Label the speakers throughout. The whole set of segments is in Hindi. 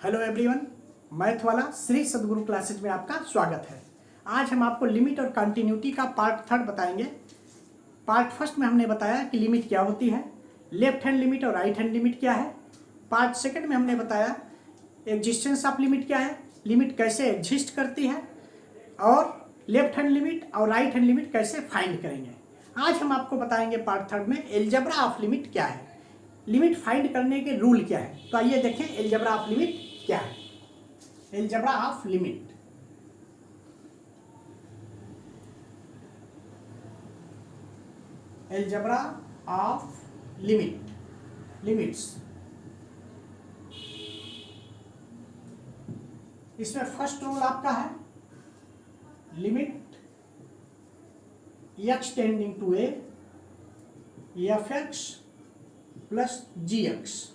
Speaker 1: हेलो एवरीवन, मैथ वाला श्री सद्गुरु क्लासेज में आपका स्वागत है। आज हम आपको लिमिट और कंटिन्यूटी का पार्ट थर्ड बताएंगे। पार्ट फर्स्ट में हमने बताया कि लिमिट क्या होती है, लेफ्ट हैंड लिमिट और राइट हैंड लिमिट क्या है। पार्ट सेकंड में हमने बताया एग्जिस्टेंस ऑफ लिमिट क्या है, लिमिट कैसे एग्जिस्ट करती है, और लेफ्ट हैंड लिमिट और राइट हैंड लिमिट कैसे फाइंड करेंगे। आज हम आपको बताएंगे पार्ट थर्ड में एलजेब्रा ऑफ लिमिट क्या है, लिमिट फाइंड करने के रूल क्या है। तो आइए देखें एलजेब्रा ऑफ लिमिट क्या है। Algebra of limit, algebra of limit, limits. इसमें फर्स्ट रूल आपका है limit x tending to a f x plus g x.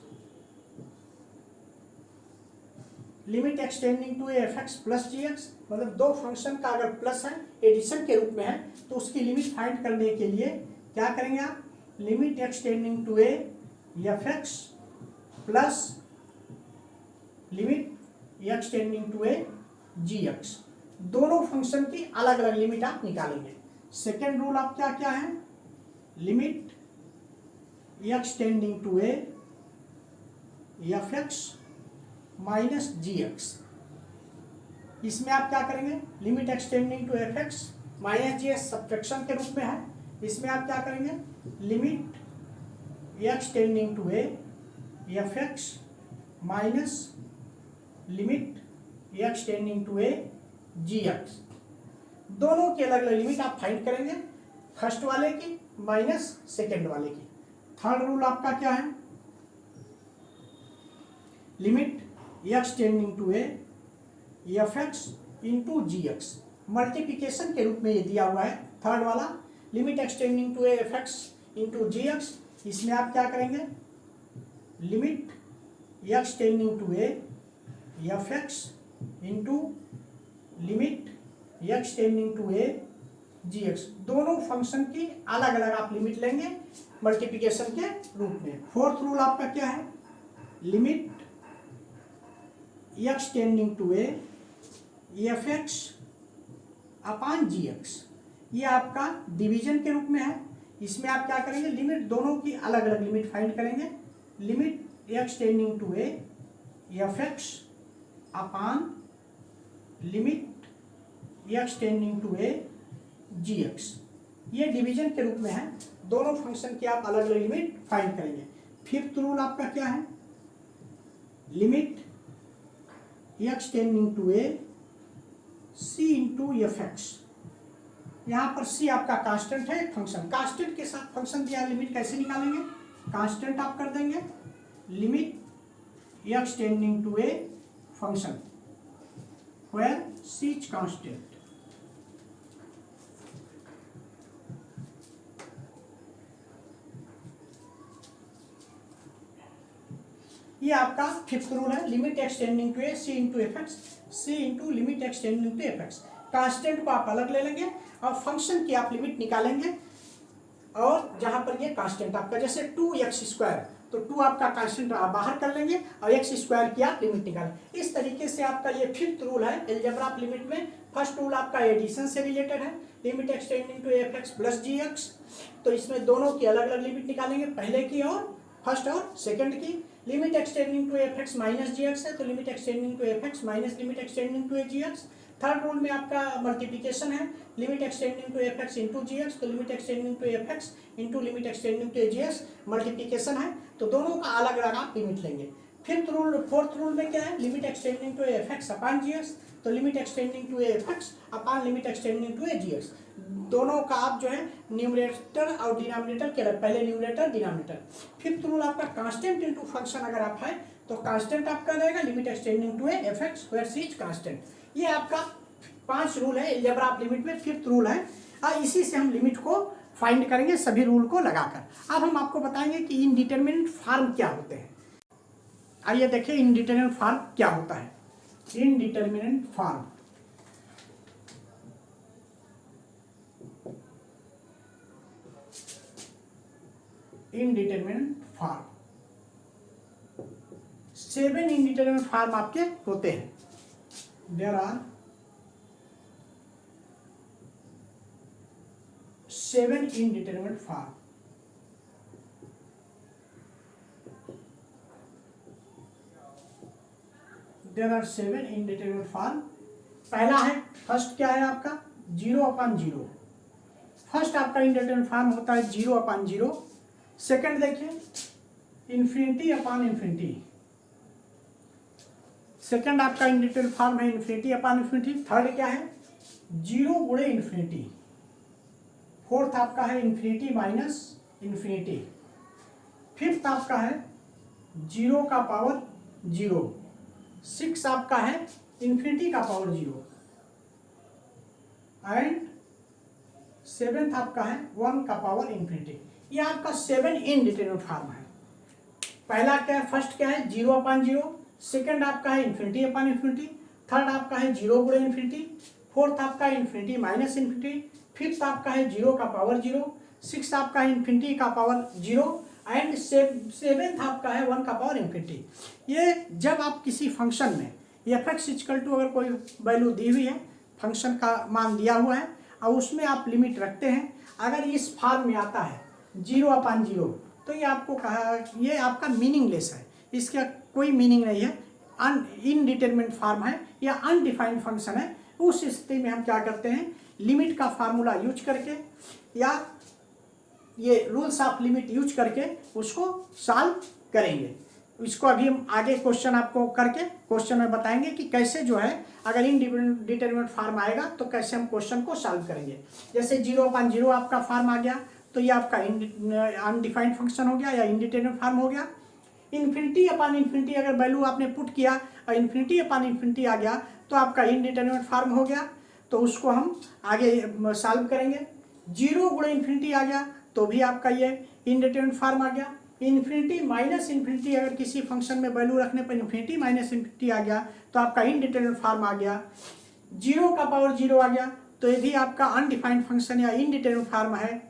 Speaker 1: Limit extending to F x plus g x मतलब दो फंक्शन का अगर प्लस है, एडिशन के रूप में है, तो उसकी लिमिट फाइंड करने के लिए क्या करेंगे आप, limit extending to a f x plus limit extending to A ji x. दोनों फंक्शन की अलग अलग लिमिट आप निकालेंगे। सेकेंड रूल आप क्या क्या है, limit extending to a f x minus ji x. इसमें आप क्या करेंगे, limit extending to F x minus ji x subtraction के रूप में है। इसमें आप क्या करेंगे, limit extending to a f x minus limit extending to A ji x. दोनों की अलग अलग लिमिट आप फाइंड करेंगे, फर्स्ट वाले की माइनस सेकेंड वाले की। थर्ड रूल आपका क्या है, limit x tending to a f x into ji x. Multiplication के रूप में ये दिया हुआ है थर्ड वाला, limit x tending to a f x into ji x. इसमें आप क्या करेंगे, limit x tending to a f x into limit x tending to A ji x. दोनों फंक्शन की अलग अलग आप लिमिट लेंगे मल्टीप्लीकेशन के रूप में। फोर्थ रूल आपका क्या है, limit x tending to a f x upon ji x. ये आपका डिवीजन के रूप में है। इसमें आप क्या करेंगे, लिमिट दोनों की अलग अलग लिमिट फाइंड करेंगे। Limit x tending to a f x upon limit x tending to A ji x. ये डिवीजन के रूप में है, दोनों फंक्शन की आप अलग अलग लिमिट फाइंड करेंगे। फिफ्थ रूल आपका क्या है, limit x tending to a c into f x. यहाँ पर सी आपका कांस्टेंट है, फंक्शन कांस्टेंट के साथ फंक्शन दिया, लिमिट कैसे निकालेंगे, कांस्टेंट आप कर देंगे, limit x tending to a function where c is constant. ये आपका फिफ्थ रूल है, limit x tending to a c into f x, c into limit x tending to F x. Constant को आप अलग ले लेंगे और फंक्शन की आप लिमिट निकालेंगे। और जहां पर ये कांस्टेंट आपका जैसे 2x², तो 2 आपका कांस्टेंट आप बाहर कर लेंगे और x² की आप लिमिट निकालें। इस तरीके से आपका ये फिफ्थ रूल है एलजेब्रा ऑफ लिमिट में। फर्स्ट रूल आपका एडिशन से रिलेटेड है, limit x tending to F x plus g x. तो इसमें दोनों की अलग अलग लिमिट निकालेंगे, पहले की और फर्स्ट और सेकंड की। Limit extending to F x minus ji X है, तो limit extending to F x minus limit extending to A ji X. Third rule में आपका मल्टीप्लीकेशन है, limit extending to F x into ji x, तो limit extending to F x into limit extending to A ji x multiplication है, तो दोनों का अलग अलग आप लिमिट लेंगे। फिफ्थ रूल, फोर्थ रूल में क्या है, limit extending to F x upon ji x, तो limit extending to F x upon limit extending to A ji x. दोनों का आप जो है न्यूमरेटर और डिनोमिनेटर के पहले न्यूमरेटर डिनोमिनेटर। फिफ्थ रूल आपका कांस्टेंट इनटू फंक्शन अगर आप है तो कांस्टेंट आपका रहेगा limit extending to a f x where c is constant. ये आपका 5 रूल है एलजेब्रा ऑफ लिमिट में, फिफ्थ रूल है। इसी से हम लिमिट को फाइंड करेंगे सभी रूल को लगाकर। अब हम आपको बताएंगे कि इनडिटरमिनेट फॉर्म क्या होते हैं। आइए देखिए इनडिटरमिनेट फॉर्म क्या होता है। Indeterminate form, indeterminate form 7 indeterminate form आपके होते हैं। There are 7 indeterminate form. There are 7 indeterminate form. पहला है, फर्स्ट क्या है आपका 0/0। फर्स्ट आपका इंडिटरमिनेट फॉर्म होता है 0/0। सेकंड देखिए इन्फिनिटी। सेकंड आपका इंडिटरमिनेट फॉर्म है इन्फिनिटी। थर्ड क्या है 0 गुणे इन्फिनिटी। फोर्थ आपका है इन्फिनिटी। फिफ्थ आपका है 0/0। 6 आपका है इन्फिनिटी/0 एंड 7th आपका है 1/∞। ये आपका 7 इंडिटरमिनेट फॉर्म है। पहला क्या है, फर्स्ट क्या है 0/0। सेकंड आपका है इन्फिनिटी। थर्ड आपका है 0 गुणे इन्फिनिटी। फोर्थ आपका है इन्फिनिटी। फिफ्थ आपका है 0/0। सिक्स आपका है इन्फिनिटी/0 एंड सेवेंथ आपका है 1/∞। ये जब आप किसी फंक्शन में f(x) अगर कोई वैल्यू दी हुई है, फंक्शन का मान दिया हुआ है और उसमें आप लिमिट रखते हैं, अगर इस फॉर्म में आता है 0/0 तो ये आपको कहा ये आपका मीनिंगलेस है, इसका कोई मीनिंग नहीं है, इनडिटरमिनेट फॉर्म है या अनडिफाइंड फंक्शन है। उस स्थिति में हम क्या करते हैं, लिमिट का फार्मूला यूज करके या ये रूल्स ऑफ लिमिट यूज करके उसको सॉल्व करेंगे। इसको अभी हम आगे क्वेश्चन आपको करके क्वेश्चन में बताएंगे कि कैसे जो है अगर इनडिटरमिनेट फॉर्म आएगा तो कैसे हम क्वेश्चन को सॉल्व करेंगे। जैसे 0/0 आपका फॉर्म आ गया तो ये आपका अनडिफाइंड फंक्शन हो गया या इनडिटरमिनेट फॉर्म हो गया। इन्फिनिटी अगर वैल्यू आपने पुट किया और इन्फिनिटी आ गया तो आपका इनडिटरमिनेट फॉर्म हो गया, तो उसको हम आगे सॉल्व करेंगे। 0 गुणे इन्फिनिटी आ गया तो भी आपका ये इनडिटरमिनेट फॉर्म आ गया। इन्फिनिटी अगर किसी फंक्शन में वैल्यू रखने पर इन्फिनिटी आ गया तो आपका इनडिटरमिनेट फॉर्म आ गया। 0/0 आ गया तो ये भी आपका अनडिफाइंड फंक्शन या इनडिटरमिनेट फॉर्म है।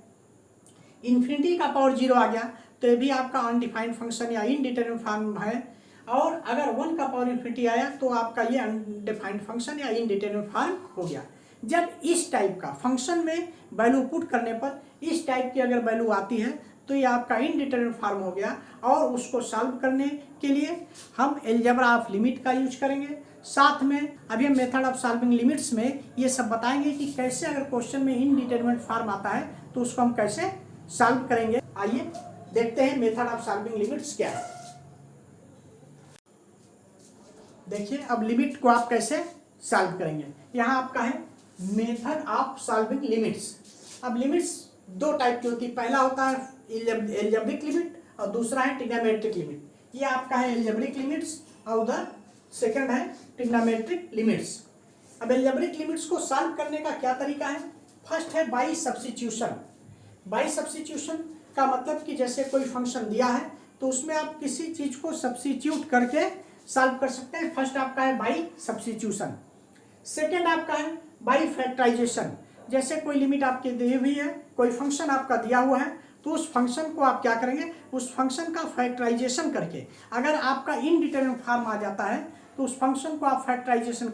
Speaker 1: इन्फिनिटी/0 आ गया तो ये भी आपका अनडिफाइंड फंक्शन या इनडिटरमिनेट फॉर्म है। और अगर 1/∞ आया तो आपका ये अनडिफाइंड फंक्शन या इनडिटरमिनेट फॉर्म हो गया। जब इस टाइप का फंक्शन में वैल्यू पुट करने पर इस टाइप की अगर वैल्यू आती है तो ये आपका इनडिटरमिनेट फॉर्म हो गया। और उसको सॉल्व करने के लिए हम अलजेब्रा ऑफ लिमिट का यूज करेंगे। साथ में अभी हम मेथड ऑफ सॉल्विंग लिमिट्स में ये सब बताएंगे कि कैसे अगर क्वेश्चन में इनडिटरमिनेट फॉर्म आता है तो उसको हम कैसे सॉल्व करेंगे। आइए देखते हैं मेथड ऑफ सॉल्विंग लिमिट्स क्या है। देखिए अब लिमिट को आप कैसे सॉल्व करेंगे। यहाँ आपका है मेथड ऑफ सॉल्विंग लिमिट्स। अब लिमिट्स दो टाइप की होती है, पहला होता है एल्जेब्रिक लिमिट और दूसरा है ट्रिग्नोमेट्रिक लिमिट। ये आपका है एल्जेब्रिक लिमिट्स और उधर सेकंड है ट्रिग्नोमेट्रिक लिमिट्स। अब एल्जेब्रिक लिमिट्स को सॉल्व करने का क्या तरीका है, फर्स्ट है बाई सब्स्टिट्यूशन। बाई सब्स्टिट्यूशन का मतलब कि जैसे कोई फंक्शन दिया है तो उसमें आप किसी चीज को सब्स्टिट्यूट करके सॉल्व कर सकते हैं। फर्स्ट आपका है बाई सब्स्टिट्यूशन। सेकंड आपका है बाई फैक्टराइजेशन। जैसे कोई लिमिट आपकी दी हुई है, कोई फंक्शन आपका दिया हुआ है तो उस फंक्शन को आप क्या करेंगे, उस फंक्शन का फैक्टराइजेशन करके अगर आपका इनडिटरमिनेट फॉर्म आ जाता है तो उस फंक्शन को आप फैक्टराइजेशन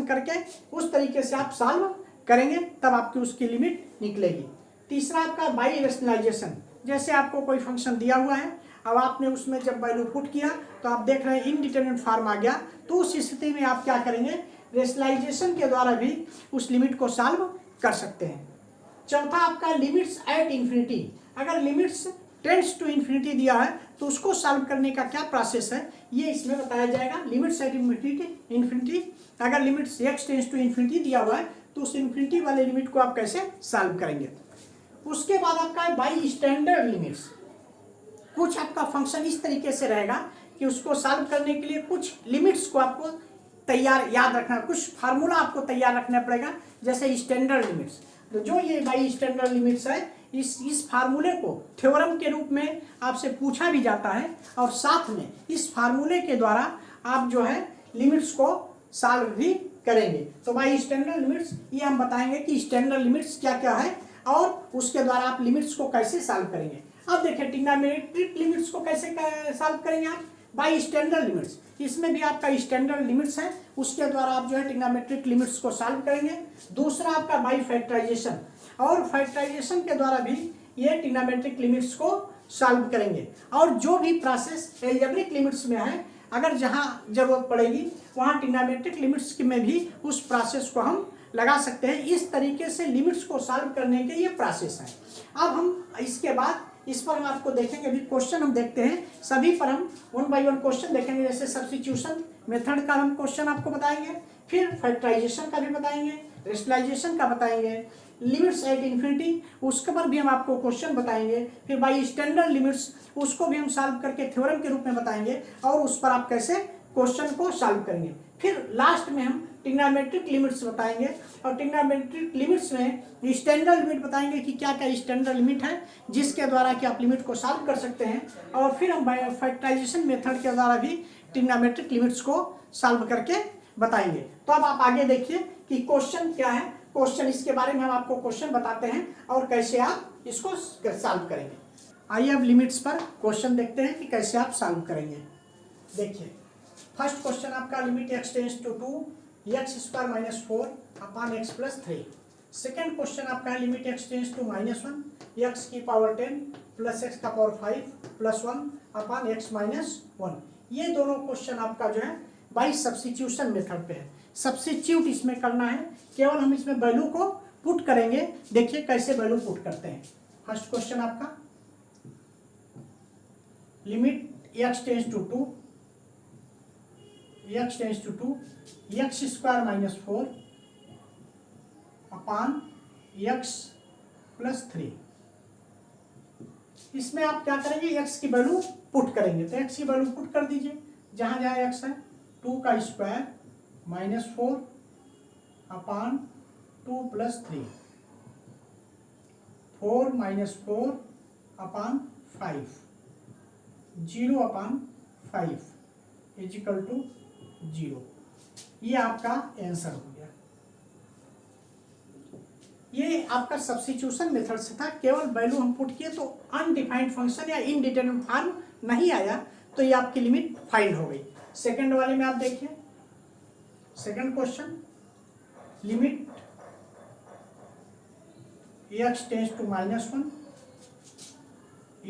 Speaker 1: करके उस तरीके से आप सॉल्व करेंगे, तब आपकी उसकी लिमिट निकलेगी। तीसरा आपका बाई रेशनलाइजेशन। जैसे आपको कोई फंक्शन दिया हुआ है, अब आपने उसमें जब वैल्यू पुट किया तो आप देख रहे हैं इनडिटरमिनेट फॉर्म आ गया, तो उस स्थिति में आप क्या करेंगे, रेशनलाइजेशन के द्वारा भी उस लिमिट को सॉल्व कर सकते हैं। चौथा आपका लिमिट्स एट इन्फिनिटी। अगर लिमिट्स टेंड्स टू इन्फिनिटी दिया है तो उसको सॉल्व करने का क्या प्रोसेस है, ये इसमें बताया जाएगा। लिमिट्स एट इन्फिनिटी, अगर limits x tends to infinity दिया हुआ है तो उस इन्फिनिटी वाले लिमिट को आप कैसे सॉल्व करेंगे। उसके बाद आपका है बाई स्टैंडर्ड लिमिट्स। कुछ आपका फंक्शन इस तरीके से रहेगा कि उसको सॉल्व करने के लिए कुछ लिमिट्स को आपको तैयार याद रखना, कुछ फार्मूला आपको तैयार रखना पड़ेगा, जैसे स्टैंडर्ड लिमिट्स। तो जो ये बाई स्टैंडर्ड लिमिट्स है, इस फार्मूले को थ्योरम के रूप में आपसे पूछा भी जाता है और साथ में इस फार्मूले के द्वारा आप जो है लिमिट्स को सॉल्व भी करेंगे। तो बाई स्टैंडर्ड लिमिट्स ये हम बताएंगे कि स्टैंडर्ड लिमिट्स क्या क्या है और उसके द्वारा आप लिमिट्स को कैसे सॉल्व करेंगे। अब देखिए ट्रिग्नोमेट्रिक लिमिट्स को कैसे सॉल्व करेंगे आप, बाय स्टैंडर्ड लिमिट्स। इसमें भी आपका स्टैंडर्ड लिमिट्स है, उसके द्वारा आप जो है ट्रिग्नोमेट्रिक लिमिट्स को सॉल्व करेंगे। दूसरा आपका बाय फैक्टराइजेशन, और फैक्टराइजेशन के द्वारा भी ये ट्रिग्नोमेट्रिक लिमिट्स को सॉल्व करेंगे। और जो भी प्रोसेस एल्जेब्रिक लिमिट्स में है, अगर जहाँ जरूरत पड़ेगी वहाँ ट्रिग्नोमेट्रिक लिमिट्स में भी उस प्रोसेस को हम लगा सकते हैं। इस तरीके से लिमिट्स को सॉल्व करने के ये प्रोसेस है। अब हम इसके बाद इस पर हम आपको देखेंगे, अभी क्वेश्चन हम देखते हैं, सभी पर हम वन बाय वन क्वेश्चन देखेंगे। जैसे सब्स्टिट्यूशन मेथड का हम क्वेश्चन आपको बताएंगे, फिर फैक्टराइजेशन का भी बताएंगे, रेशनलाइजेशन का बताएंगे, लिमिट्स एट इन्फिनिटी उसके पर भी हम आपको क्वेश्चन बताएंगे, फिर बाय स्टैंडर्ड लिमिट्स उसको भी हम सॉल्व करके थ्योरम के रूप में बताएंगे, और उस पर आप कैसे क्वेश्चन को सॉल्व करेंगे। फिर लास्ट में हम ट्रिग्नोमेट्रिक लिमिट्स बताएंगे, और ट्रिग्नोमेट्रिक लिमिट्स में स्टैंडर्ड लिमिट बताएंगे कि क्या क्या स्टैंडर्ड लिमिट है जिसके द्वारा कि आप लिमिट को सॉल्व कर सकते हैं। और फिर हम फैक्टराइजेशन मेथड के द्वारा भी ट्रिग्नोमेट्रिक लिमिट्स को सॉल्व करके बताएंगे। तो अब आप आगे देखिए कि क्वेश्चन क्या है। क्वेश्चन इसके बारे में हम आपको क्वेश्चन बताते हैं और कैसे आप इसको सॉल्व करेंगे। आइए अब लिमिट्स पर क्वेश्चन देखते हैं कि कैसे आप सॉल्व करेंगे। देखिए फर्स्ट क्वेश्चन आपका limit x tends to 2 x square minus 4 upon x plus 3। Second question आपका है limit x tends to -1 x की पावर 10 प्लस x का power 5 plus 1 upon x minus 1। ये दोनों क्वेश्चन आपका जो है बाई सब्स्टिट्यूशन मेथड पे है। सब्स्टिट्यूट इसमें करना है, केवल हम इसमें वैल्यू को पुट करेंगे। देखिए कैसे वैल्यू पुट करते हैं। फर्स्ट क्वेश्चन आपका limit x tends to 2 x tends to 2 x square minus 4 upon x plus 3। इसमें आप क्या करेंगे, x की वैल्यू पुट करेंगे। तो x की वैल्यू पुट कर दीजिए, जहां जहां x है 2 का square minus 4 upon 2 plus 3, 4 minus 4 upon 5, 0 upon 5 equal to 0। ये आपका आंसर हो गया। ये आपका सब्स्टिट्यूशन मेथड से था, केवल वैल्यू हम पुट किए तो अनडिफाइंड फंक्शन या इनडिटरमिनेट फॉर्म नहीं आया, तो ये आपकी लिमिट फाइंड हो गई। सेकंड वाले में आप देखिए, second question limit x tends to -1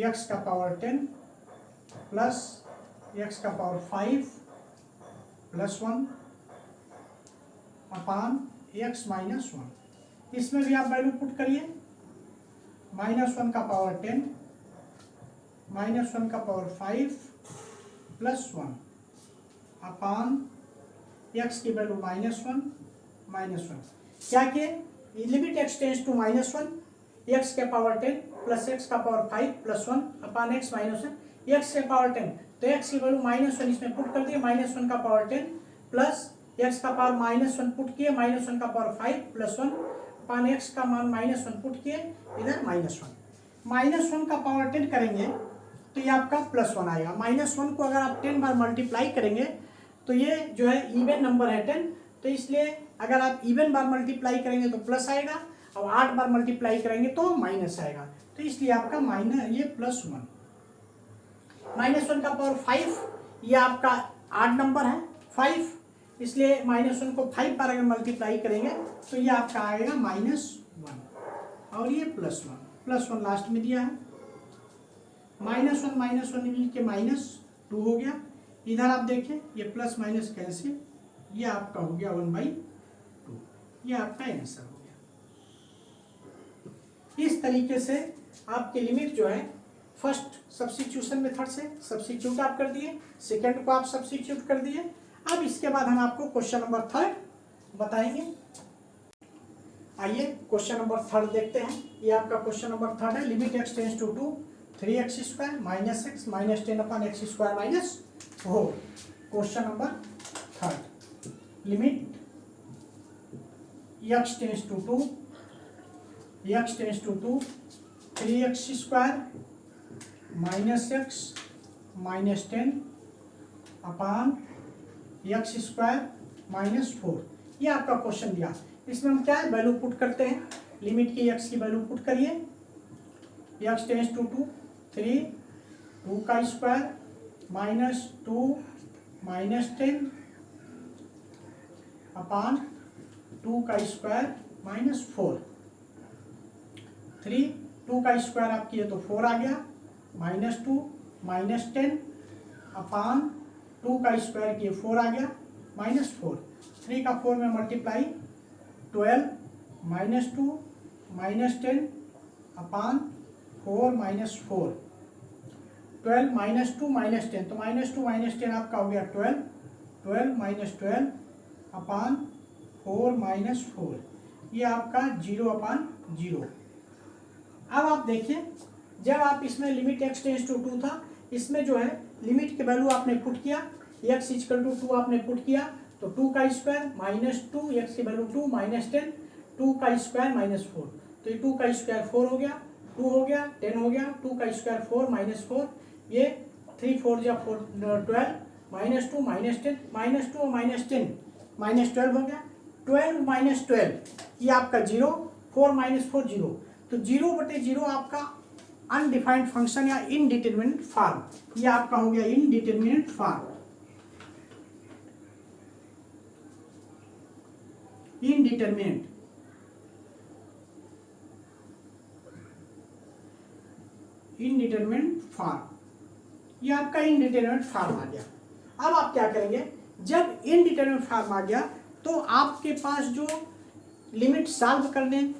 Speaker 1: x का पावर 10 प्लस x का power 5 plus 1 upon x minus 1। इसमें भी आप वैल्यू पुट करिए, -1 का पावर 10 -1 का पावर 5 प्लस 1 अपान x की वैल्यू -1 क्या किए, limit x tends to -1 x के पावर 10 प्लस x का power 5 plus 1 upon x minus 1, x के पावर 10 तो x की वैल्यू -1 इसमें पुट कर दिए, -1 का पावर 10 प्लस x का पावर -1 पुट किए, -1 का पावर 5 प्लस 1 अपान x का मान -1 पुट किए, इधर -1 का पावर 10 करेंगे तो ये आपका +1 आएगा। -1 को अगर आप 10 बार मल्टीप्लाई करेंगे तो ये जो है इवन नंबर है 10, तो इसलिए अगर आप इवन बार मल्टीप्लाई करेंगे तो प्लस आएगा, और 8 बार मल्टीप्लाई करेंगे तो माइनस आएगा। तो इसलिए आपका ये +1, -1 का पावर 5, ये आपका 8 नंबर है 5, इसलिए -1 को 5 बार अगर मल्टीप्लाई करेंगे तो ये आपका आएगा -1, और ये +1 लास्ट में दिया है। -1 मिल के -2 हो गया। इधर आप देखिए ये प्लस माइनस कैंसिल, ये आपका हो गया 1/2, ये आपका आंसर हो गया। इस तरीके से आपकी लिमिट जो है फर्स्ट सब्स्टिट्यूशन मेथड से सब्स्टिट्यूट आप कर दिए, सेकंड को आप सब्स्टिट्यूट कर दिए। अब इसके बाद हम आपको क्वेश्चन नंबर 3 बताएंगे। आइए क्वेश्चन नंबर 3 देखते हैं। ये आपका क्वेश्चन नंबर 3 है, limit x tends to 2 3x square minus x minus 10 upon x square minus 4। Question number 3, limit x tends to 2 3x square minus x minus 10 upon x square minus 4। ये आपका क्वेश्चन दिया। इसमें हम क्या है, वैल्यू पुट करते हैं। लिमिट की x की वैल्यू पुट करिए, x टेंड्स टू 2 3 2 का स्क्वायर माइनस 2 माइनस 10 अपान 2 का स्क्वायर माइनस 4। 3 2 का स्क्वायर आप किए तो 4 आ गया, माइनस 2 माइनस 10 अपान 2 का स्क्वायर किए 4 आ गया, माइनस 4। 3 का 4 में मल्टीप्लाई 12 माइनस 2 माइनस 10 अपान 4 माइनस 4। 12 माइनस 2 माइनस 10, तो माइनस 2 माइनस 10 आपका हो गया 12। 12 माइनस 12 अपान 4 माइनस 4, ये आपका 0 अपान 0। अब आप देखिए, जब आप इसमें लिमिट x टेंस टू 2 था, इसमें जो है लिमिट के वैल्यू आपने पुट किया, x इक्वल टू 2 आपने पुट किया, तो 2 का स्क्वायर माइनस 2, x की वैल्यू 2 माइनस 10, 2 का स्क्वायर माइनस 4, तो ये 2 का स्क्वायर 4 हो गया, 2 हो गया, 10 हो गया, 2 का स्क्वायर 4 माइनस 4, ये 3 4 या 4 12 minus 2 minus 10 minus 2 minus 10 minus 12 हो गया, 12 माइनस 12 ये आपका 0, 4 माइनस 4 0, तो 0/0 आपका अनडिफाइंड फंक्शन या इनडिटरमिनेट फॉर्म, ये आपका हो गया इनडिटरमिनेट फॉर्म। इनडिटरमिनेट फॉर्म, ये आपका इनडिटरमिनेट फॉर्म आ गया। अब आप क्या करेंगे, जब इनडिटरमिनेट फॉर्म आ गया तो आपके पास जो लिमिट सॉल्व करने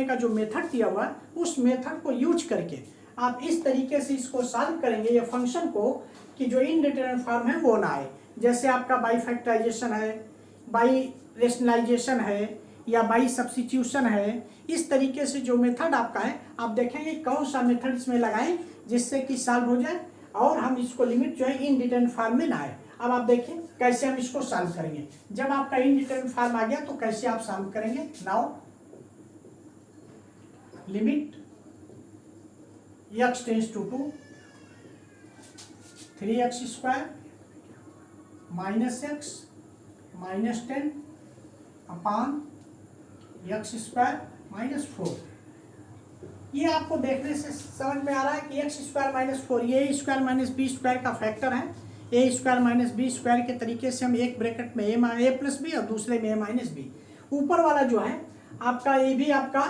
Speaker 1: का जो मेथड दिया हुआ है, उस मेथड को यूज करके आप इस तरीके से इसको सॉल्व करेंगे ये फंक्शन को कि जो इनडिटरमिनेट फॉर्म है वो ना आए। जैसे आपका बाई फैक्टराइजेशन है, बाई रेशनलाइजेशन है, या बाई सब्स्टिट्यूशन है, इस तरीके से जो मेथड आपका है, आप देखेंगे कौन सा मेथड इसमें लगाएं जिससे कि सॉल्व हो जाए और हम इसको लिमिट जो है इनडिटरमिनेट फॉर्म में ना आए। अब आप देखिए कैसे हम इसको सॉल्व करेंगे। जब आपका इनडिटरमिनेट फॉर्म आ गया तो कैसे आप सॉल्व करेंगे। Now limit x tends to 2 3x square minus x minus 10 upon x square minus 4। ये आपको देखने से समझ में आ रहा है कि x स्क्वायर माइनस 4 ये स्क्वायर माइनस बी स्क्वायर का फैक्टर है। ए स्क्वायर माइनस बी स्क्वायर के तरीके से हम एक ब्रैकेट में ए प्लस बी और दूसरे में ए माइनस बी। ऊपर वाला जो है आपका ये भी आपका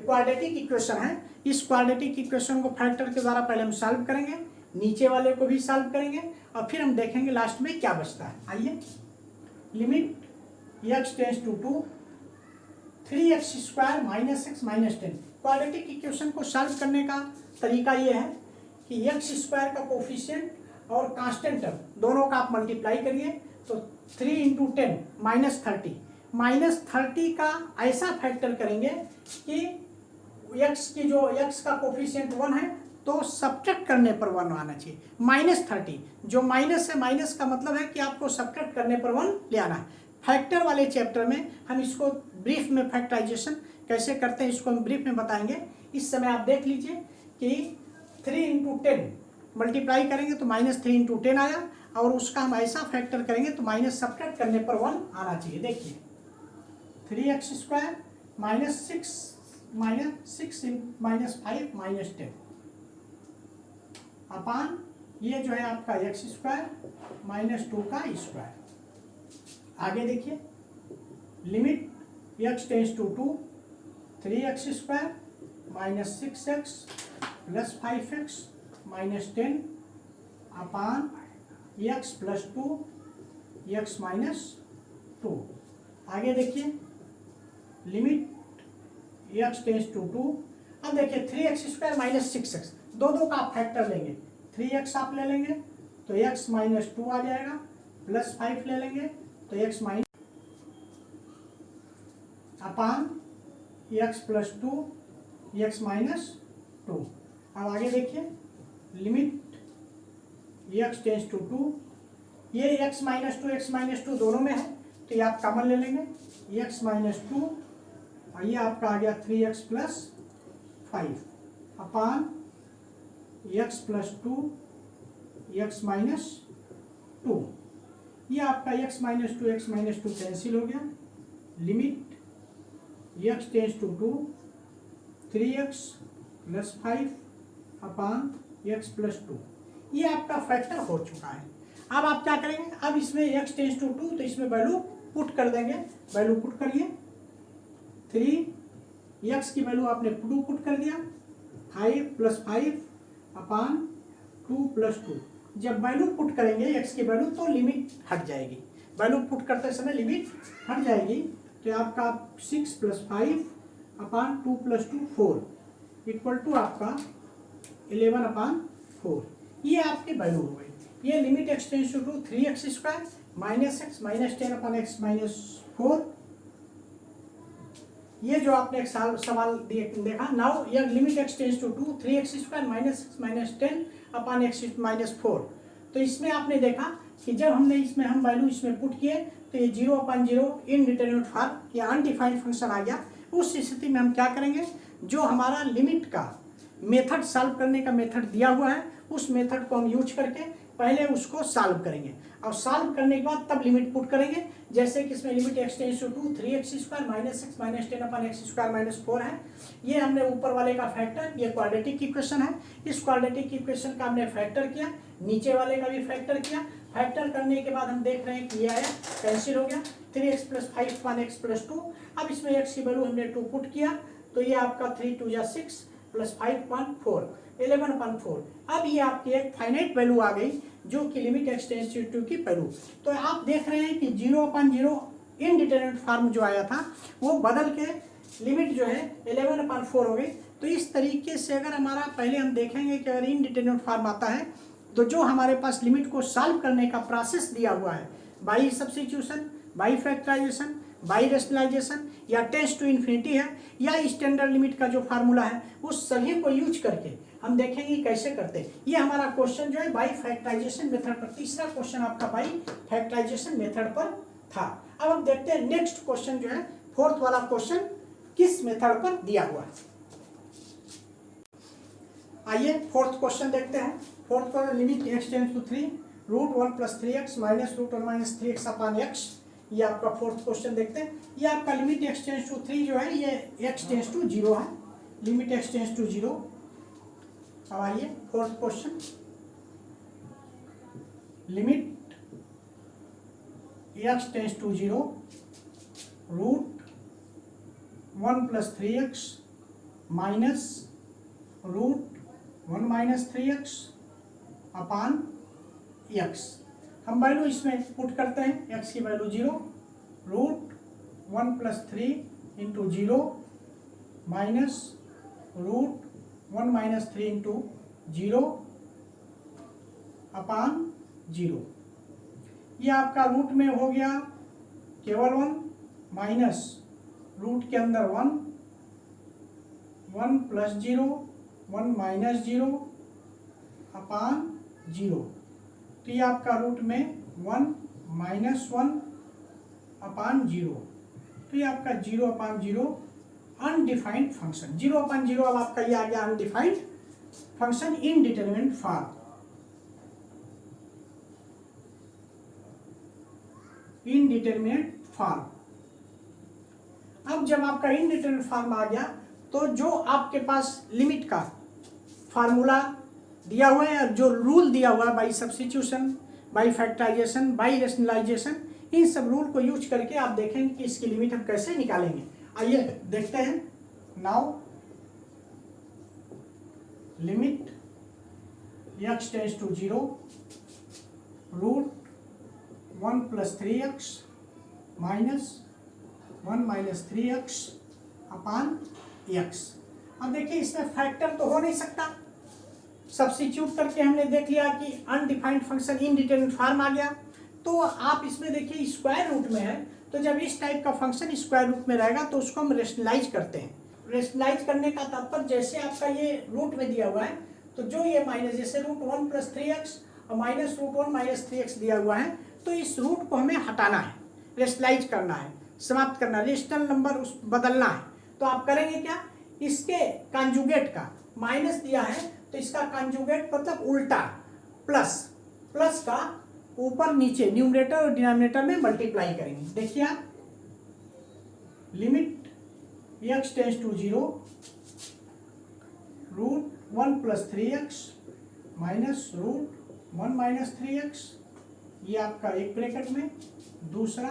Speaker 1: क्वाड्रेटिक इक्वेशन है। इस क्वाड्रेटिक इक्वेशन को फैक्टर के द्वारा पहले हम सॉल्व करेंगे, नीचे वाले को भी सॉल्व करेंगे और फिर हम देखेंगे लास्ट में क्या बचता है। आइए, limit x tends to 2 3x square minus x minus 10। Quadratic equation को सॉल्व करने का तरीका ये है कि x स्क्वायर का कोफिशिएंट और कांस्टेंट टर्म दोनों का आप मल्टीप्लाई करिए, तो 3 इंटू 10 माइनस 30, माइनस 30 का ऐसा फैक्टर करेंगे कि x की जो x का कोफिशिएंट 1 है तो सब्ट्रैक्ट करने पर 1 आना चाहिए। माइनस 30 जो माइनस है, माइनस का मतलब है कि आपको सब्ट्रैक्ट करने पर 1 ले आना है। फैक्टर वाले चैप्टर में हम इसको ब्रीफ में फैक्टराइजेशन कैसे करते हैं इसको हम ब्रीफ में बताएंगे। इस समय आप देख लीजिए कि 3 इंटू 10 मल्टीप्लाई करेंगे तो माइनस 3 इंटू 10 आया, और उसका हम ऐसा फैक्टर करेंगे तो माइनस सब्ट्रैक्ट करने पर 1 आना चाहिए। देखिए 3x square minus 6 minus 5 minus 10 अपान ये जो है आपका x स्क्वायर माइनस 2 का स्क्वायर। आगे देखिए, limit x tends to 2 3x square minus 6x plus 5x minus 10 upon x plus 2 x minus 2। आगे देखिए, लिमिट x टेंस टू 2। अब देखिए 3x स्क्वायर माइनस 6x, दो का आप फैक्टर लेंगे, 3x आप ले लेंगे तो x माइनस 2 आ जाएगा, प्लस 5 ले लेंगे तो x माइनस अपान x प्लस 2 x माइनस 2। अब आगे देखिए, लिमिट x टेंस टू 2, ये x माइनस 2 दोनों में है तो ये आप कॉमन ले लेंगे, x माइनस 2 और ये आपका आ गया 3x plus 5 upon x plus 2 x minus 2। ये आपका x माइनस 2 कैंसिल हो गया। Limit x tends to 2 3x plus 5 upon x plus 2, ये आपका फैक्टर हो चुका है। अब आप क्या करेंगे, अब इसमें x टेंस टू 2 तो इसमें वैल्यू पुट कर देंगे, वैल्यू पुट करिए। 3x की वैल्यू आपने 2 पुट कर दिया, 5 प्लस 5 अपान 2 प्लस 2। जब वैल्यू पुट करेंगे x की वैल्यू तो लिमिट हट जाएगी, वैल्यू पुट करते समय लिमिट हट जाएगी। तो आपका 6 plus 5 upon 2 plus 2 4 equal to आपका 11 अपान 4, ये आपकी वैल्यू हो गई। ये limit x tends to 3x square minus x minus 10 upon x minus 4, ये जो आपने एक सवाल देखा। नाउ ये limit x tends to 3x square minus x minus 10 upon x minus 4। तो इसमें आपने देखा कि जब हमने इसमें हम वैल्यू इसमें पुट किए तो ये 0 अपान 0 इनडिटरमिनेट फॉर्म या अनडिफाइंड फंक्शन आ गया। उस स्थिति में हम क्या करेंगे, जो हमारा लिमिट का मेथड सॉल्व करने का मेथड दिया हुआ है उस मेथड को हम यूज करके पहले उसको सॉल्व करेंगे और सॉल्व करने के बाद तब लिमिट पुट करेंगे। जैसे कि इसमें limit x tends to 3x square minus x minus 10 upon x square minus 4 है। ये हमने ऊपर वाले का फैक्टर, ये क्वाड्रेटिक इक्वेशन है, इस क्वाड्रेटिक इक्वेशन का हमने फैक्टर किया, नीचे वाले का भी फैक्टर किया। फैक्टर करने के बाद हम देख रहे हैं कि ये आया, कैंसिल हो गया, 3x plus 5 upon x plus 2। अब इसमें x की वैल्यू हमने 2 पुट किया तो ये आपका 3 2 जा 6 प्लस 5 अपान 4 11 अपान 4। अब ये आपकी एक फाइनाइट वैल्यू आ गई जो कि लिमिट x टेंस टू 2 की वैल्यू। तो आप देख रहे हैं कि 0 अपान 0 इनडिटरमिनेट फॉर्म जो आया था वो बदल के लिमिट जो है 11 अपान 4 हो गई। तो इस तरीके से अगर हमारा पहले हम देखेंगे कि अगर इनडिटरमिनेट फॉर्म आता है तो जो हमारे पास लिमिट को सॉल्व करने का प्रोसेस दिया हुआ है, by substitution, by factorisation, by rationalisation या टेंस टू इन्फिनिटी है या स्टैंडर्ड लिमिट का जो फार्मूला है उस सभी को यूज करके हम देखेंगे कैसे करते हैं। ये हमारा क्वेश्चन जो है बाई फैक्टराइजेशन मेथड पर, तीसरा क्वेश्चन आपका बाई फैक्टराइजेशन मेथड पर था। अब हम देखते हैं नेक्स्ट क्वेश्चन जो है फोर्थ वाला क्वेश्चन किस मेथड पर दिया हुआ है। आइए फोर्थ क्वेश्चन देखते हैं। Fourth question limit x tends to 3 root 1 plus 3x minus root 1 minus 3x upon x, ये आपका फोर्थ क्वेश्चन देखते हैं। ये आपका लिमिट x टेंस टू 3 जो है ये x टेंस टू 0 है, लिमिट x टेंस टू 0। अब आइए fourth question, limit x tends to 0 root 1 plus 3x minus root 1 minus 3x upon x। हम वैल्यू इसमें पुट करते हैं, x की value 0 root 1 plus 3 into 0 minus root 1 minus 3 into 0 upon 0। ये आपका रूट में हो गया केवल 1 माइनस रूट के अंदर 1 1 प्लस 0 1 माइनस 0 अपान 0। तो ये आपका रूट में 1 माइनस 1 अपान 0। तो ये आपका 0 अपान 0 अनडिफाइंड फंक्शन, 0 अपान 0 अब आपका ये आ गया undefined function indeterminate form, indeterminate form. अब जब आपका इनडिटरमिनेट फॉर्म आ गया तो जो आपके पास लिमिट का फार्मूला दिया हुआ है, जो रूल दिया हुआ है by substitution, by factorisation, by rationalization, इन सब रूल को यूज करके आप देखेंगे कि इसकी लिमिट हम कैसे निकालेंगे। आइए देखते हैं। Now limit x tends to 0 root 1 plus 3x minus 1 minus 3x upon x। अब देखिए इसमें फैक्टर तो हो नहीं सकता, सब्स्टिट्यूट करके हमने देख लिया कि अनडिफाइंड फंक्शन इनडिटरमिनेट फॉर्म आ गया। तो आप इसमें देखिए स्क्वायर रूट में है, तो जब इस टाइप का फंक्शन स्क्वायर रूट में रहेगा तो उसको हम रेशनलाइज करते हैं। रेशनलाइज करने का तात्पर्य जैसे आपका ये रूट में दिया हुआ है तो जो ये माइनस, जैसे रूट 1 प्लस 3x और माइनस रूट 1 माइनस 3x दिया हुआ है तो इस रूट को हमें हटाना है, रेशनलाइज करना है, समाप्त करना है, रेशनल नंबर उस बदलना है। तो आप करेंगे क्या, इसके कॉन्जुगेट का माइनस दिया है तो इसका कॉन्जुगेट मतलब उल्टा, प्लस, प्लस का ऊपर नीचे न्यूमरेटर और डिनोमिनेटर में मल्टीप्लाई करेंगे। देखिए आप limit x tends to 0 root 1 plus 3x minus root 1 minus 3x, ये आपका एक ब्रैकेट में, दूसरा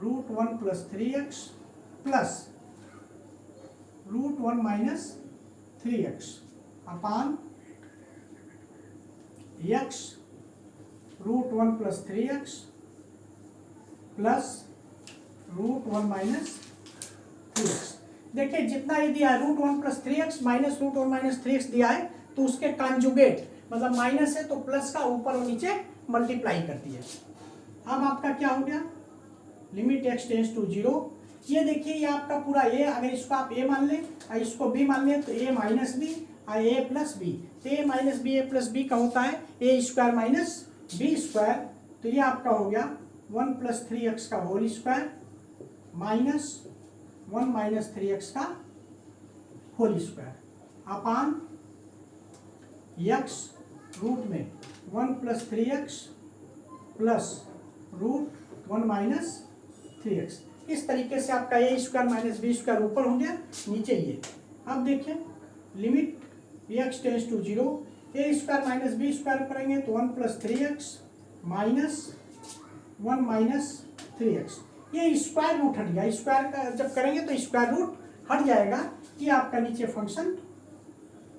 Speaker 1: root 1 plus 3x plus root 1 minus 3x upon x root 1 plus 3x plus root 1 minus 3x। देखिए जितना ये दिया है root 1 plus 3x minus root 1 minus 3x दिया है, तो उसके कॉन्जुगेट मतलब माइनस है तो प्लस का ऊपर और नीचे मल्टीप्लाई करती है। अब आपका क्या हो गया, लिमिट x टेंड्स टू 0। ये देखिए ये आपका पूरा a, अगर इसको आप a मान लें और इसको b मान लें तो a माइनस बी और a प्लस बी, तो a minus b a plus b का होता है a square minus b square. तो ये आपका हो गया 1 प्लस 3x का whole square minus 1 minus 3x का whole square upon x root में 1 plus 3x plus root 1 minus 3x। इस तरीके से आपका a square minus b square ऊपर हो गया, नीचे ये। अब देखिए limit x tends to 0, a square minus b square करेंगे तो 1 plus 3x minus 1 minus 3x। ये स्क्वायर रूट हट गया, स्क्वायर का जब करेंगे तो स्क्वायर रूट हट जाएगा। ये आपका नीचे फंक्शन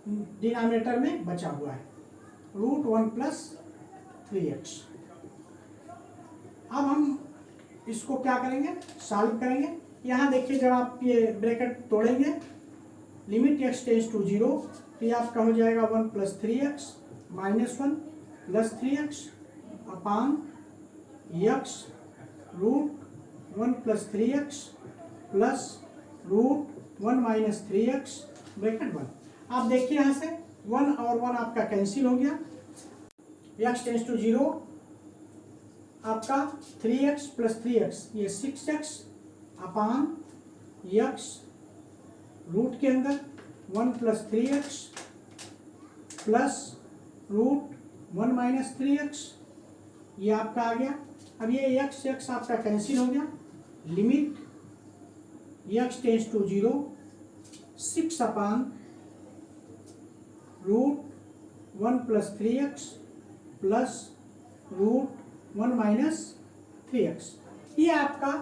Speaker 1: डिनोमिनेटर में बचा हुआ है रूट 1 प्लस 3x। अब हम इसको क्या करेंगे, सॉल्व करेंगे। यहाँ देखिए जब आप ये ब्रैकेट तोड़ेंगे लिमिट x टेंड्स टू 0, तो ये आपका हो जाएगा 1 plus 3x minus 1 plus 3x upon x root 1 plus 3x plus root 1 minus 3x bracket 1। आप देखिए यहाँ से 1 और 1 आपका कैंसिल हो गया, x टेंड्स टू 0 आपका 3x प्लस 3x ये 6x अपान x रूट के अंदर 1 plus 3x plus root 1 minus 3x, ये आपका आ गया। अब ये x आपका कैंसिल हो गया, limit x tends to 0 6 upon root 1 plus 3x plus root 1 minus 3x। ये आपका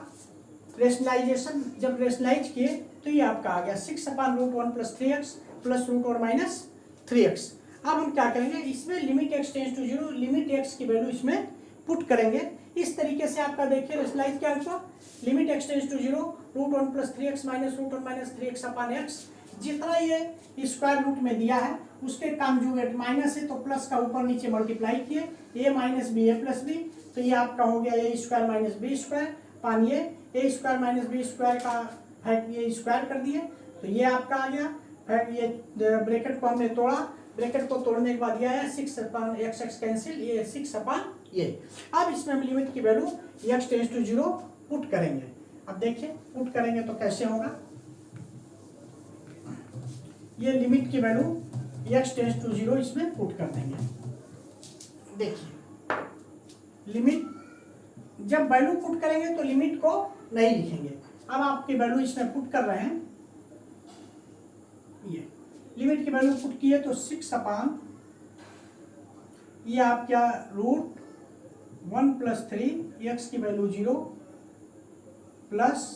Speaker 1: रेशनलाइजेशन जब रेशनलाइज किए तो ये आपका आ गया 6 upon root 1 plus 3x plus root 1 minus 3x। अब हम क्या करेंगे, इसमें limit x tends to 0, limit x की वैल्यू इसमें पुट करेंगे। इस तरीके से आपका देखिए रेशनलाइज क्या होगा, limit x tends to 0 root 1 plus 3x minus root 1 minus 3x upon x। जितना ये स्क्वायर रूट में दिया है उसके कॉन्जुगेट माइनस है तो प्लस का ऊपर नीचे मल्टीप्लाई किए, a minus b a plus b, तो ये आपका हो गया a square minus b square upon ये a square minus b square का फैक्ट ये स्क्वायर कर दिए, तो ये आपका आ गया फैक्ट। ये ब्रैकेट को हमने तोड़ा, ब्रैकेट को तोड़ने के बाद यह है 6 अपान x कैंसिल, ये 6 अपान ये। अब इसमें हम लिमिट की value x tends to 0 put करेंगे। अब देखिए पुट करेंगे तो कैसे होगा, ये लिमिट की वैल्यू x टेंड्स टू 0 इसमें पुट कर देंगे। देखिए लिमिट जब वैल्यू पुट करेंगे तो लिमिट को नहीं लिखेंगे। अब आपकी वैल्यू इसमें पुट कर रहे हैं, ये लिमिट की वैल्यू पुट की है तो 6 अपान ये आप क्या रूट 1 प्लस 3 x की value 0 plus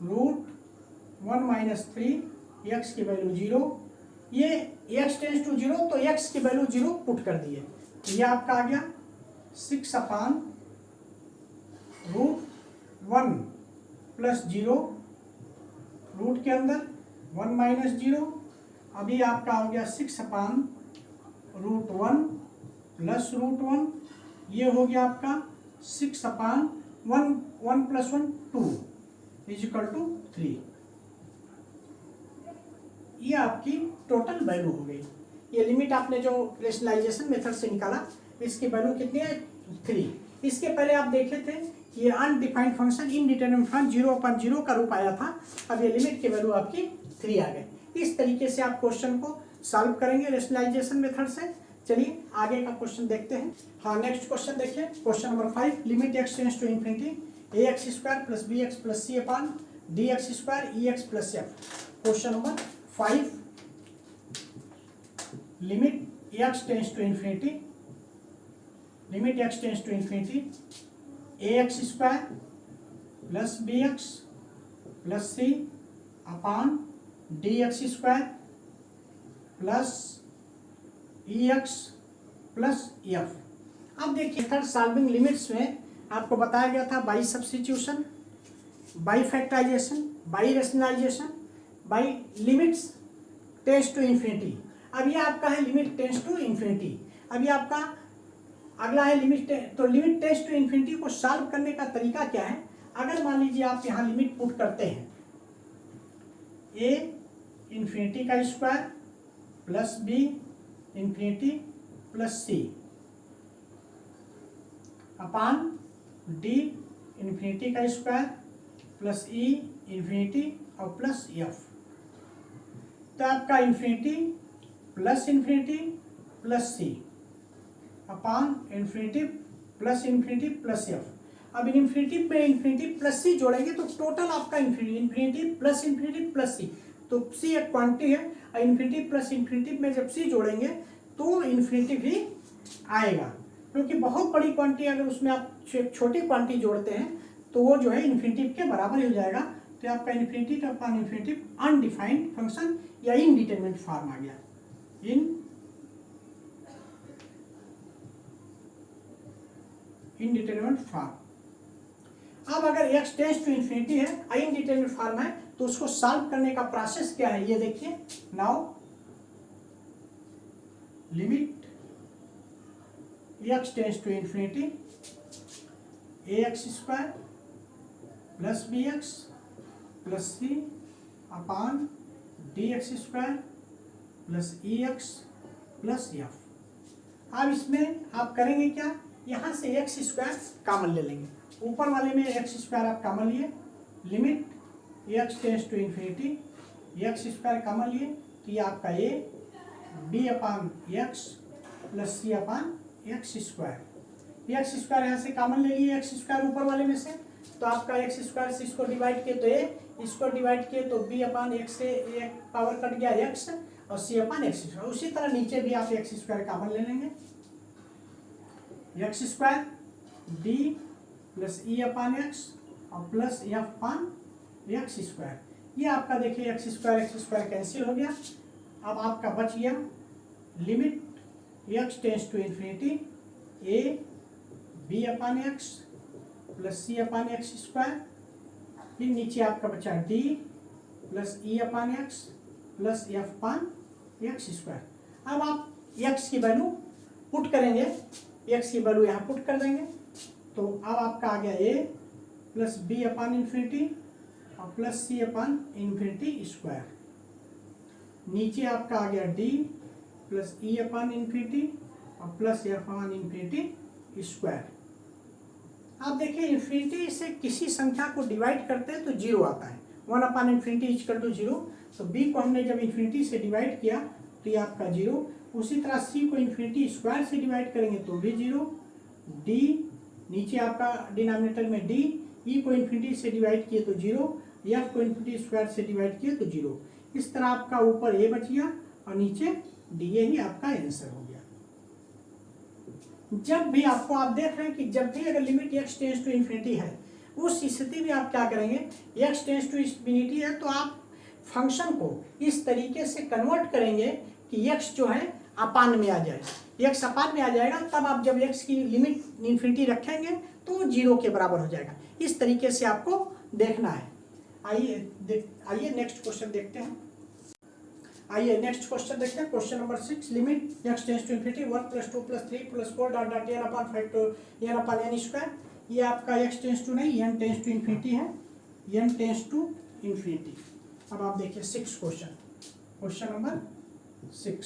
Speaker 1: root 1 minus 3 x की वैल्यू 0, ये x टेंड्स टू 0 तो x की वैल्यू 0 पुट कर दिए, तो ये आपका आ गया 6 अपान रूट 1 प्लस 0 रूट के अंदर 1 माइनस 0। अभी आपका हो गया 6 अपान रूट 1 प्लस रूट 1, ये हो गया आपका 6 अपान 1 प्लस 1 2 इज इक्वल टू 3। ये आपकी टोटल वैल्यू हो गई। ये लिमिट आपने जो रेशनलाइजेशन मेथड से निकाला इसकी वैल्यू कितनी है 3। इसके पहले आप देखे थे कि ये अनडिफाइंड फंक्शन इनडिटरमिनेट फंक्शन 0/0 का रूप आया था, अब ये लिमिट की वैल्यू आपकी 3 आ गई। इस तरीके से आप क्वेश्चन को सॉल्व करेंगे रेशनलाइजेशन मेथड से। चलिए आगे का क्वेश्चन देखते हैं। हाँ नेक्स्ट क्वेश्चन देखिए, question number 5, limit x tends to infinity ax square plus bx plus c upon dx square ex plus f। Question number 5 limit x tends to infinity, limit x tends to infinity a x square plus b x plus C upon d x square plus e x plus F. अब देखिए थर्ड सॉल्विंग लिमिट्स में आपको बताया गया था by substitution, by factorisation, by rationalisation, by limits tends to infinity. अब ये आपका है लिमिट टेंस टू इन्फिनिटी। अब ये आपका अगला है लिमिट। तो लिमिट टेंस टू इन्फिनिटी को सॉल्व करने का तरीका क्या है? अगर मान लीजिए आप यहाँ लिमिट पुट करते हैं ए इन्फिनिटी का square plus B infinity plus सी अपान डी इन्फिनिटी का स्क्वायर प्लस ई इन्फिनिटी और प्लस एफ। तो आपका इन्फिनिटी प्लस सी अपान इन्फिनिटी प्लस एफ। अब इन्फिनिटी में इन्फिनिटी प्लस सी जोड़ेंगे तो टोटल आपका इन्फिनिटी प्लस सी, तो सी एक क्वांटिटी है और इन्फिनिटी प्लस इन्फिनिटी में जब सी जोड़ेंगे तो इन्फिनिटी भी आएगा, क्योंकि बहुत बड़ी क्वांटिटी अगर उसमें आप छोटी क्वांटिटी जोड़ते हैं तो वो जो है इन्फिनिटी के बराबर ही हो जाएगा। तो आपका infinity upon infinity undefined function या इनडिटरमिनेट फॉर्म आ गया, इनडिटरमिनेट फॉर्म। अब अगर x टेंस टू इन्फिनिटी है, इनडिटरमिनेट फॉर्म है, तो उसको सॉल्व करने का प्रोसेस क्या है ये देखिए। Now limit x tends to infinity a x square plus b x plus C upon d x square plus e x plus F. अब इसमें आप करेंगे क्या, यहाँ से एक्स स्क्वायर कॉमन ले लेंगे, ऊपर वाले में एक्स स्क्वायर आप कॉमन लिए, limit x tends to infinity x square common लिए, तो ये आपका a b upon x plus C upon x square. X square यहाँ से कॉमन ले लिए, एक्स स्क्वायर ऊपर वाले में से, तो आपका एक्स स्क्वायर से इसको डिवाइड किए तो ए, इसको डिवाइड किए तो बी अपान एक्स से एक पावर कट गया एक्स और सी अपान एक्स स्क्वायर। उसी तरह नीचे भी आप एक्स स्क्वायर कॉमन ले लेंगे, x square D plus e upon x और plus f upon x square. ये आपका देखिए एक्स स्क्वायर कैंसिल हो गया। अब आपका बच गया limit x tends to infinity a b upon x plus C upon x square, फिर नीचे आपका बचा d plus e upon x plus f upon x square. अब आप एक्स की वैल्यू पुट करेंगे, एक्स की वैल्यू यहाँ पुट कर देंगे, तो अब आपका आ गया a plus b upon infinity और प्लस सी अपान इन्फिनिटी स्क्वायर। नीचे आपका आ गया डी प्लस ई अपान इन्फिनिटी और प्लस एफ अपान इन्फिनिटी स्क्वायर। आप देखिए इन्फिनिटी से किसी संख्या को डिवाइड करते हैं तो जीरो आता है, 1 अपान इन्फिनिटी इक्वल टू जीरो। तो बी को हमने जब इन्फिनिटी से डिवाइड किया तो ये आपका जीरो। उसी तरह सी को इन्फिनिटी स्क्वायर से डिवाइड करेंगे तो भी जीरो। डी नीचे आपका डिनोमिनेटर में डी, ई को इन्फिनिटी से डिवाइड किए तो जीरो, एफ को इन्फिनिटी स्क्वायर से डिवाइड किए तो जीरो। इस तरह आपका ऊपर ए बच गया और नीचे डी, यही आपका आंसर हो गया। जब भी आपको आप देख रहे हैं कि जब भी अगर limit x tends to infinity है, उस स्थिति में आप क्या करेंगे, एक्स टेंस टू इन्फिनिटी है तो आप फंक्शन को इस तरीके से कन्वर्ट करेंगे कि एक्स जो है अपान में आ जाए। एक्स अपान में आ जाएगा तब आप जब एक्स की लिमिट इन्फिनिटी रखेंगे तो जीरो के बराबर हो जाएगा। इस तरीके से आपको देखना है। आइए नेक्स्ट क्वेश्चन देखते हैं। नेक्स्ट क्वेश्चन देखते हैं। Question number 6, limit x tends to infinity 1 + 2 + 3 + 4 dot dot n upon 5 to n upon n square. ये आपका एक्स टेंस टू नहीं, n टेंस टू इन्फिनिटी है, n टेंस टू इन्फिनिटी। अब आप देखिए 6 question number 6,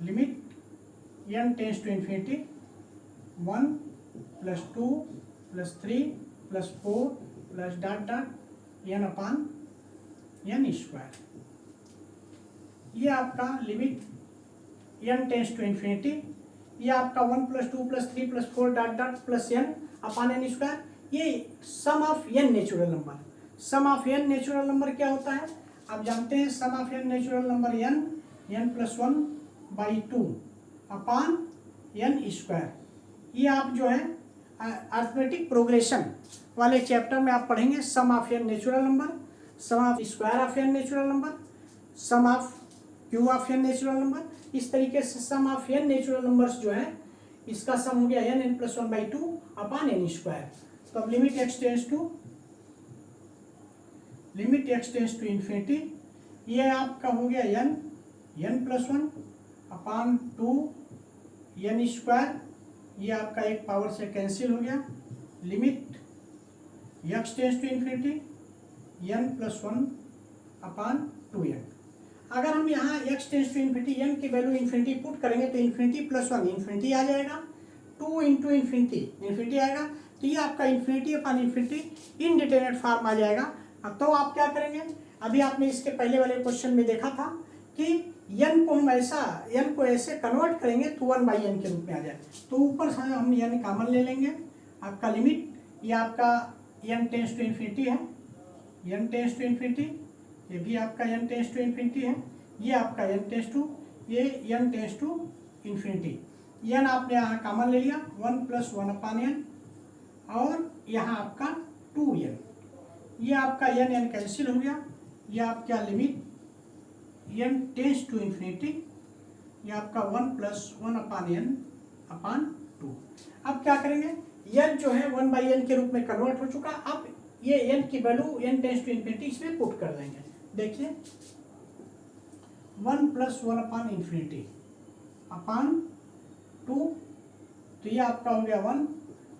Speaker 1: limit n tends to infinity 1 + 2 + 3 + 4 + dot dot n upon n square. ये आपका limit n tends to infinity, ये आपका 1 + 2 + 3 + 4 dot dot plus n upon n square. ये sum of n natural number. Sum of n natural number क्या होता है आप जानते हैं। Sum of n natural number n + 1 by 2 upon N square. ये आप जो है अर्थमेटिक प्रोग्रेशन वाले चैप्टर में आप पढ़ेंगे sum of N natural number, sum of square of N natural number, sum of cube of N natural number. इस तरीके से sum of N natural numbers जो है इसका सम हो गया N N plus 1 by 2 upon N square. तो अब limit x tends to infinity, ये आपका हो गया N plus 1 upon 2 N square, ये आपका एक पावर से कैंसिल हो गया। Limit x tends to infinity n plus 1 upon 2n। अगर हम यहाँ x tends to infinity n की वैल्यू इन्फिनिटी पुट करेंगे तो इन्फिनिटी प्लस 1 इन्फिनिटी आ जाएगा, 2 इंटू इन्फिनिटी आएगा, तो ये आपका इन्फिनिटी अपान इन्फिनिटी इनडिटरमिनेट फॉर्म आ जाएगा। अब तो आप क्या करेंगे, अभी आपने इसके पहले वाले क्वेश्चन में देखा था कि n को ऐसे कन्वर्ट करेंगे तो 1 बाई एन के रूप में आ जाए। तो ऊपर से हम n कॉमन ले लेंगे, आपका लिमिट ये आपका n टेंस टू इन्फिनिटी है, n टेंस टू इन्फिनिटी, ये भी आपका n टेंस टू इन्फिनिटी है, ये आपका n tends to infinity. n आपने यहाँ कॉमन ले लिया 1 प्लस 1 अपान n, और यहाँ आपका 2n, ये आपका n कैंसिल हो गया, ये आपका limit n tends to infinity, ये आपका 1 प्लस 1 अपान n अपान 2। अब क्या करेंगे, n जो है 1 बाई n के रूप में कन्वर्ट हो चुका, अब ये n की value n tends to infinity इसमें पुट कर देंगे। देखिए 1 प्लस 1 अपान इन्फिनिटी अपान 2, तो ये आपका हो गया 1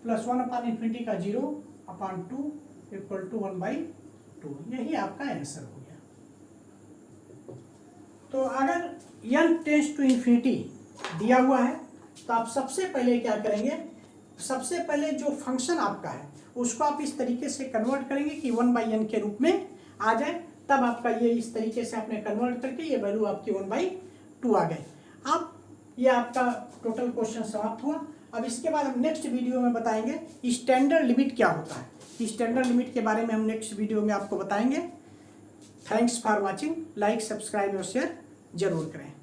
Speaker 1: प्लस 1 अपान इन्फिनिटी का 0 अपान 2 इक्वल टू 1 बाई 2। यही आपका आंसर हो गया। तो अगर n टेंस टू इन्फिनिटी दिया हुआ है तो आप सबसे पहले क्या करेंगे, सबसे पहले जो फंक्शन आपका है उसको आप इस तरीके से कन्वर्ट करेंगे कि 1 बाई एन के रूप में आ जाए, तब आपका ये इस तरीके से आपने कन्वर्ट करके ये वैल्यू आपकी 1 बाई 2 आ गए। अब ये आपका टोटल क्वेश्चन समाप्त हुआ। अब इसके बाद हम नेक्स्ट वीडियो में बताएंगे स्टैंडर्ड लिमिट क्या होता है। स्टैंडर्ड लिमिट के बारे में हम नेक्स्ट वीडियो में आपको बताएंगे। Thanks for watching, like subscribe और शेयर जरूर करें।